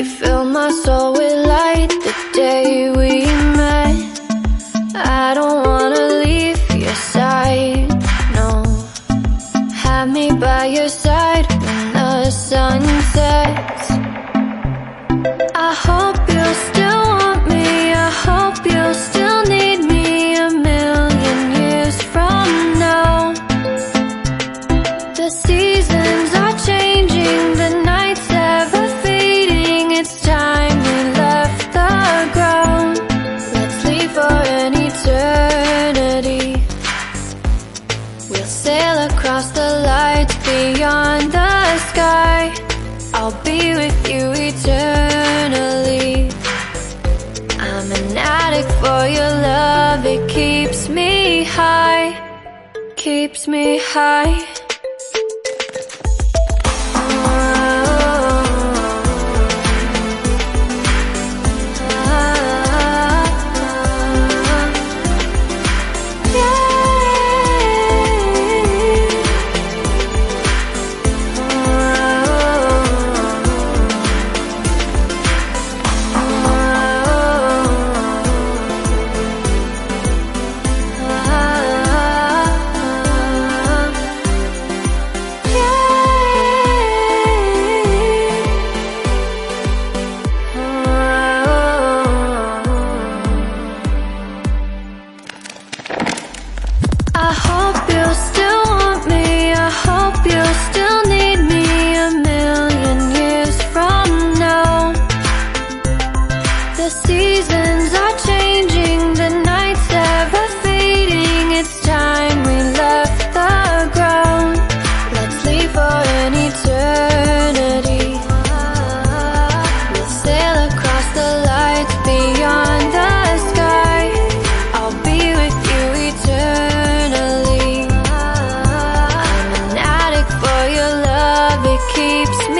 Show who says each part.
Speaker 1: You fill my soul with light the day we met. I don't wanna leave your side, no. Have me by your side when the sun sets. I hope you'll still want me, I hope you'll still need me a million years from now. The seasons are changing, the nights ever fading. It's time we left the ground. Let's leave for an eternity. We'll sail across the lights beyond the sky. I'll be with you eternally. I'm an addict for your love, it keeps me high, keeps me high. I hope you'll still want me, I hope you'll still need me a million years from now. The seasons are changing, the nights ever fading. It's time we left the ground. Let's leave for an eternity. We'll sail across the lights beyond the sky. I'll be with you eternally. I'm an addict for your love, it keeps me